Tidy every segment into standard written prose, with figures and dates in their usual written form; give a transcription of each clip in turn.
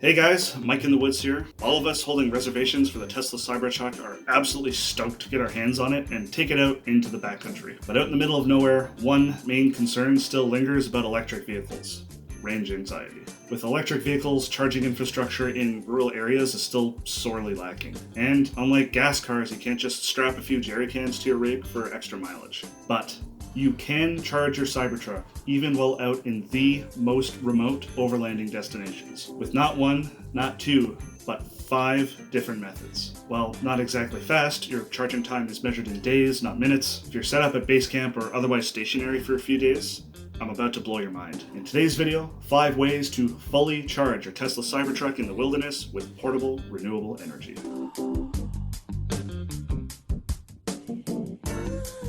Hey guys, Mike in the Woods here. All of us holding reservations for the Tesla Cybertruck are absolutely stoked to get our hands on it and take it out into the backcountry. But out in the middle of nowhere, one main concern still lingers about electric vehicles: range anxiety. With electric vehicles, charging infrastructure in rural areas is still sorely lacking. And unlike gas cars, you can't just strap a few jerry cans to your rig for extra mileage. But you can charge your Cybertruck even while out in the most remote overlanding destinations, with not one, not two, but 5 different methods. While not exactly fast, your charging time is measured in days, not minutes. If you're set up at base camp or otherwise stationary for a few days, I'm about to blow your mind. In today's video, 5 ways to fully charge your Tesla Cybertruck in the wilderness with portable, renewable energy.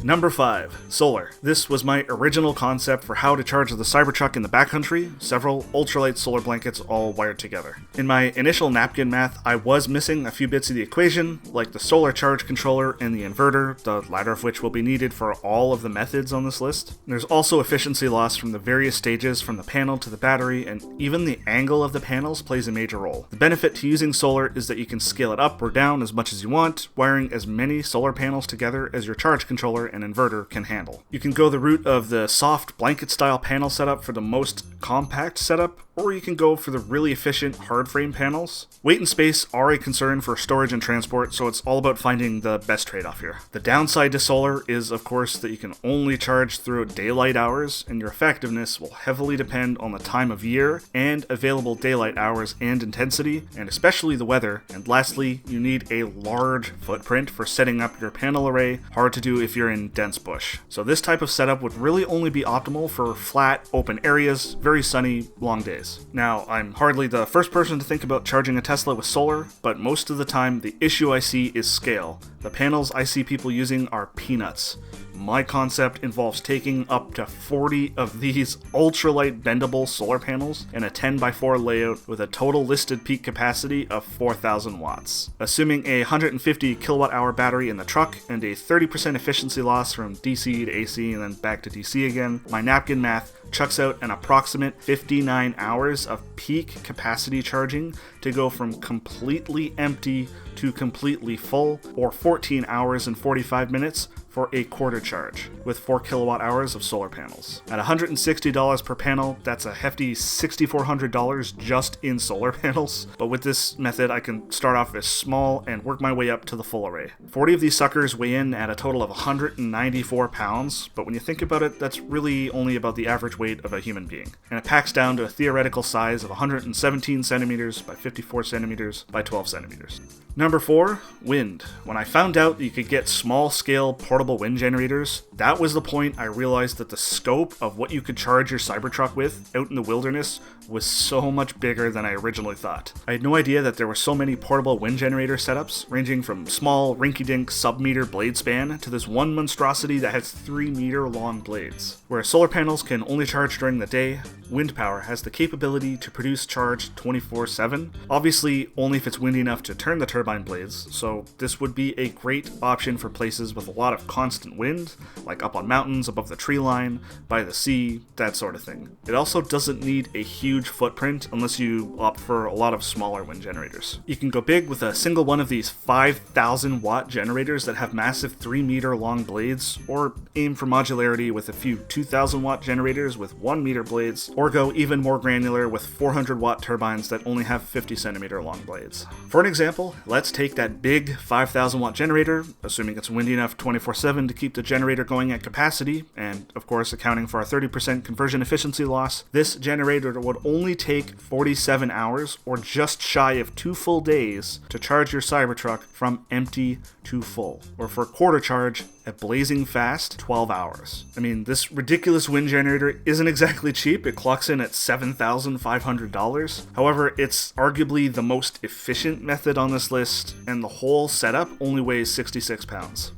Number 5. Solar. This was my original concept for how to charge the Cybertruck in the backcountry, several ultralight solar blankets all wired together. In my initial napkin math, I was missing a few bits of the equation, like the solar charge controller and the inverter, the latter of which will be needed for all of the methods on this list. There's also efficiency loss from the various stages from the panel to the battery, and even the angle of the panels plays a major role. The benefit to using solar is that you can scale it up or down as much as you want, wiring as many solar panels together as your charge controller and inverter can handle. You can go the route of the soft blanket style panel setup for the most compact setup, or you can go for the really efficient hard frame panels. Weight and space are a concern for storage and transport, so it's all about finding the best trade-off here. The downside to solar is, of course, that you can only charge throughout daylight hours, and your effectiveness will heavily depend on the time of year and available daylight hours and intensity, and especially the weather. And lastly, you need a large footprint for setting up your panel array, hard to do if you're in dense bush. So this type of setup would really only be optimal for flat, open areas, very sunny, long days. Now, I'm hardly the first person to think about charging a Tesla with solar, but most of the time the issue I see is scale. The panels I see people using are peanuts. My concept involves taking up to 40 of these ultralight bendable solar panels in a 10x4 layout with a total listed peak capacity of 4,000 watts. Assuming a 150 kilowatt hour battery in the truck and a 30% efficiency loss from DC to AC and then back to DC again, my napkin math chucks out an approximate 59 hours of peak capacity charging to go from completely empty to completely full, or 14 hours and 45 minutes for a quarter charge, with 4 kilowatt hours of solar panels. At $160 per panel, that's a hefty $6,400 just in solar panels, but with this method I can start off as small and work my way up to the full array. 40 of these suckers weigh in at a total of 194 pounds, but when you think about it, that's really only about the average weight of a human being, and it packs down to a theoretical size of 117 centimeters by 54 centimeters by 12 centimeters. Number 4, wind. When I found out that you could get small-scale portable wind generators, that was the point I realized that the scope of what you could charge your Cybertruck with out in the wilderness was so much bigger than I originally thought. I had no idea that there were so many portable wind generator setups, ranging from small rinky-dink sub-meter blade span to this one monstrosity that has 3-meter long blades. Where solar panels can only charge during the day, wind power has the capability to produce charge 24/7, obviously only if it's windy enough to turn the turbine blades, so this would be a great option for places with a lot of constant wind, like up on mountains, above the tree line, by the sea, that sort of thing. It also doesn't need a huge footprint unless you opt for a lot of smaller wind generators. You can go big with a single one of these 5,000 watt generators that have massive 3-meter long blades, or aim for modularity with a few 2,000 watt generators with 1-meter blades, or go even more granular with 400 watt turbines that only have 50 centimeter long blades. For an example, let's take that big 5,000 watt generator, assuming it's windy enough 24/7 to keep the generator going at capacity, and of course accounting for our 30% conversion efficiency loss. This generator would only take 47 hours, or just shy of 2 full days, to charge your Cybertruck from empty to full, or for a quarter charge at blazing fast, 12 hours. I mean, this ridiculous wind generator isn't exactly cheap. It clocks in at $7,500. However, it's arguably the most efficient method on this list, and the whole setup only weighs 66 pounds.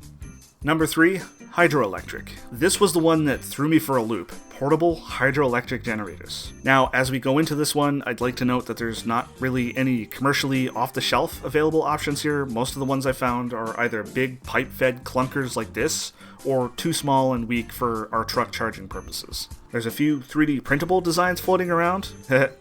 Number 3, Hydroelectric. This was the one that threw me for a loop. portable hydroelectric generators. Now, as we go into this one, I'd like to note that there's not really any commercially off-the-shelf available options here. Most of the ones I found are either big pipe-fed clunkers like this, or too small and weak for our truck charging purposes. There's a few 3D printable designs floating around,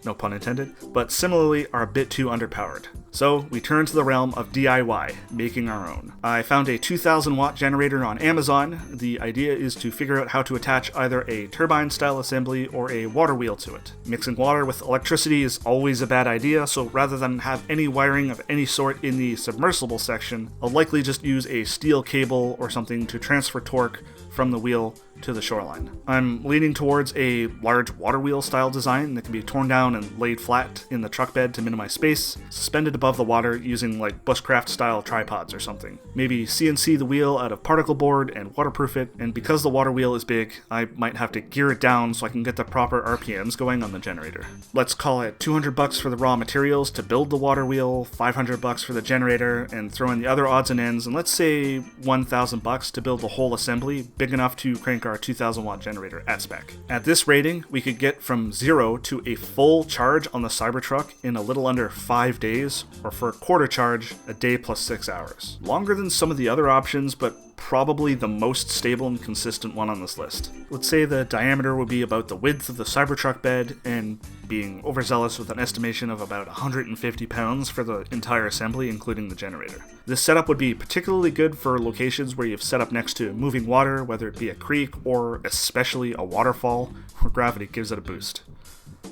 no pun intended, but similarly are a bit too underpowered. So we turn to the realm of DIY, making our own. I found a 2000 watt generator on Amazon. The idea is to figure out how to attach either a turbine style assembly or a water wheel to it. Mixing water with electricity is always a bad idea, so rather than have any wiring of any sort in the submersible section, I'll likely just use a steel cable or something to transfer torque from the wheel to the shoreline. I'm leaning towards a large water wheel style design that can be torn down and laid flat in the truck bed to minimize space, suspended above the water using like bushcraft style tripods or something. Maybe CNC the wheel out of particle board and waterproof it, and because the water wheel is big, I might have to gear it down so I can get the proper RPMs going on the generator. Let's call it $200 for the raw materials to build the water wheel, $500 for the generator, and throw in the other odds and ends, and let's say $1,000 to build the whole assembly, big enough to crank our 2000 watt generator at spec. At this rating, we could get from 0 to a full charge on the Cybertruck in a little under 5 days, or for a quarter charge, a day plus 6 hours. Longer than some of the other options, but probably the most stable and consistent one on this list. Let's say the diameter would be about the width of the Cybertruck bed, and being overzealous with an estimation of about 150 pounds for the entire assembly, including the generator. This setup would be particularly good for locations where you've set up next to moving water, whether it be a creek or especially a waterfall, where gravity gives it a boost.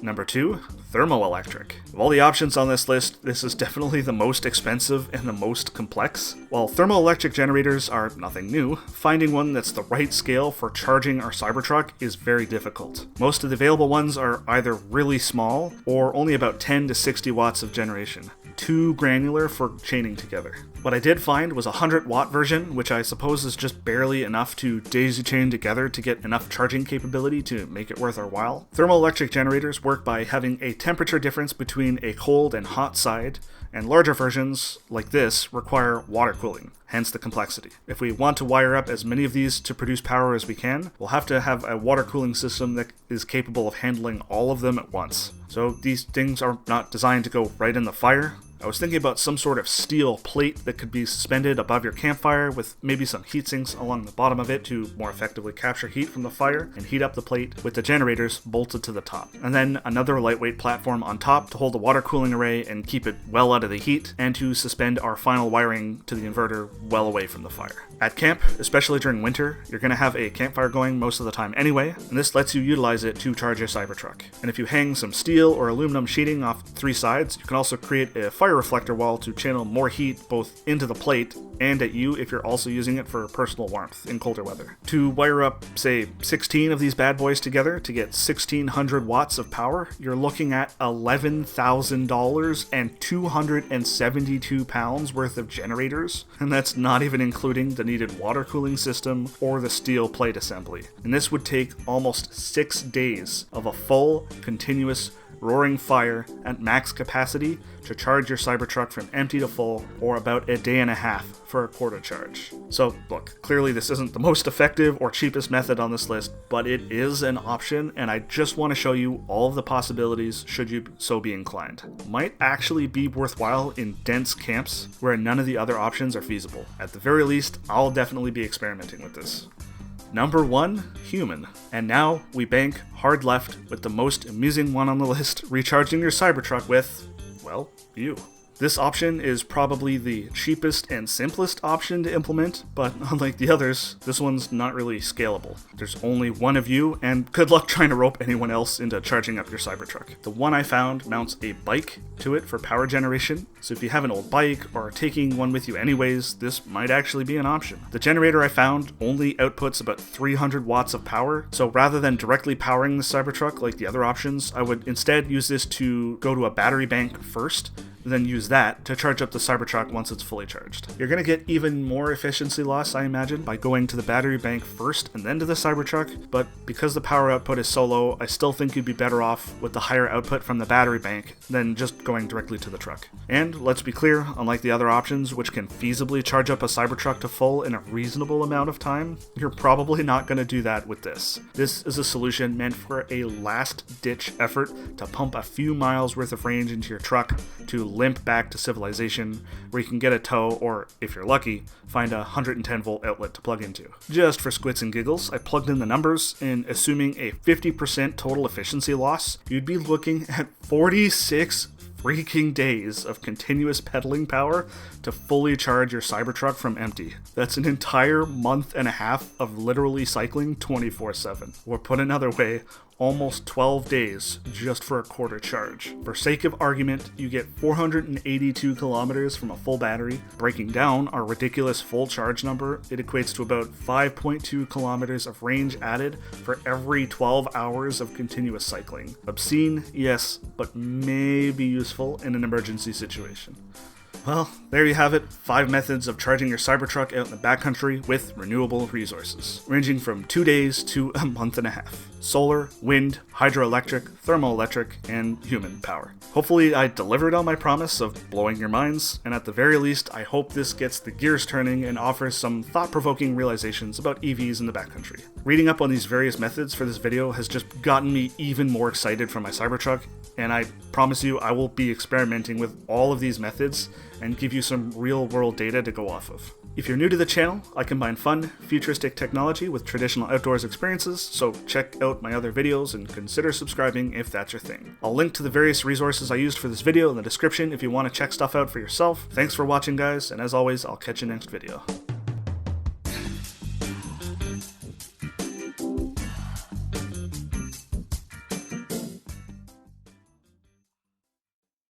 Number 2, Thermoelectric. Of all the options on this list, this is definitely the most expensive and the most complex. While thermoelectric generators are nothing new, finding one that's the right scale for charging our Cybertruck is very difficult. Most of the available ones are either really small or only about 10 to 60 watts of generation. Too granular for chaining together. What I did find was a 100 watt version, which I suppose is just barely enough to daisy chain together to get enough charging capability to make it worth our while. Thermoelectric generators work by having a temperature difference between a cold and hot side, and larger versions, like this, require water cooling, hence the complexity. If we want to wire up as many of these to produce power as we can, we'll have to have a water cooling system that is capable of handling all of them at once. So these things are not designed to go right in the fire. I was thinking about some sort of steel plate that could be suspended above your campfire with maybe some heat sinks along the bottom of it to more effectively capture heat from the fire and heat up the plate with the generators bolted to the top. And then another lightweight platform on top to hold the water cooling array and keep it well out of the heat, and to suspend our final wiring to the inverter well away from the fire. At camp, especially during winter, you're going to have a campfire going most of the time anyway, and this lets you utilize it to charge your Cybertruck. And if you hang some steel or aluminum sheeting off 3 sides, you can also create a fire reflector wall to channel more heat both into the plate and at you if you're also using it for personal warmth in colder weather. To wire up, say, 16 of these bad boys together to get 1600 watts of power, you're looking at $11,000 and 272 pounds worth of generators, and that's not even including the needed water cooling system or the steel plate assembly. And this would take almost 6 days of a full, continuous roaring fire at max capacity to charge your Cybertruck from empty to full, or about a day and a half for a quarter charge. So look, clearly this isn't the most effective or cheapest method on this list, but it is an option, and I just want to show you all of the possibilities should you so be inclined. Might actually be worthwhile in dense camps where none of the other options are feasible. At the very least, I'll definitely be experimenting with this. Number 1, human. And now we bank hard left with the most amusing one on the list, recharging your Cybertruck with, well, you. This option is probably the cheapest and simplest option to implement, but unlike the others, this one's not really scalable. There's only one of you, and good luck trying to rope anyone else into charging up your Cybertruck. The one I found mounts a bike to it for power generation, so if you have an old bike or are taking one with you anyways, this might actually be an option. The generator I found only outputs about 300 watts of power, so rather than directly powering the Cybertruck like the other options, I would instead use this to go to a battery bank first, then use that to charge up the Cybertruck once it's fully charged. You're going to get even more efficiency loss, I imagine, by going to the battery bank first and then to the Cybertruck, but because the power output is so low, I still think you'd be better off with the higher output from the battery bank than just going directly to the truck. And let's be clear, unlike the other options, which can feasibly charge up a Cybertruck to full in a reasonable amount of time, you're probably not going to do that with this. This is a solution meant for a last-ditch effort to pump a few miles worth of range into your truck to limp back to civilization, where you can get a tow or, if you're lucky, find a 110-volt outlet to plug into. Just for squits and giggles, I plugged in the numbers, and assuming a 50% total efficiency loss, you'd be looking at 46 freaking days of continuous pedaling power to fully charge your Cybertruck from empty. That's an entire month and a half of literally cycling 24/7. Or put another way, almost 12 days just for a quarter charge. For sake of argument, you get 482 kilometers from a full battery. Breaking down our ridiculous full charge number, it equates to about 5.2 kilometers of range added for every 12 hours of continuous cycling. Obscene, yes, but may be useful in an emergency situation. Well, there you have it, 5 methods of charging your Cybertruck out in the backcountry with renewable resources, ranging from 2 days to a month and a half. Solar, wind, hydroelectric, thermoelectric, and human power. Hopefully I delivered on my promise of blowing your minds, and at the very least, I hope this gets the gears turning and offers some thought-provoking realizations about EVs in the backcountry. Reading up on these various methods for this video has just gotten me even more excited for my Cybertruck, and I promise you I will be experimenting with all of these methods and give you some real-world data to go off of. If you're new to the channel, I combine fun, futuristic technology with traditional outdoors experiences, so check out my other videos and consider subscribing if that's your thing. I'll link to the various resources I used for this video in the description if you want to check stuff out for yourself. Thanks for watching, guys, and as always, I'll catch you next video.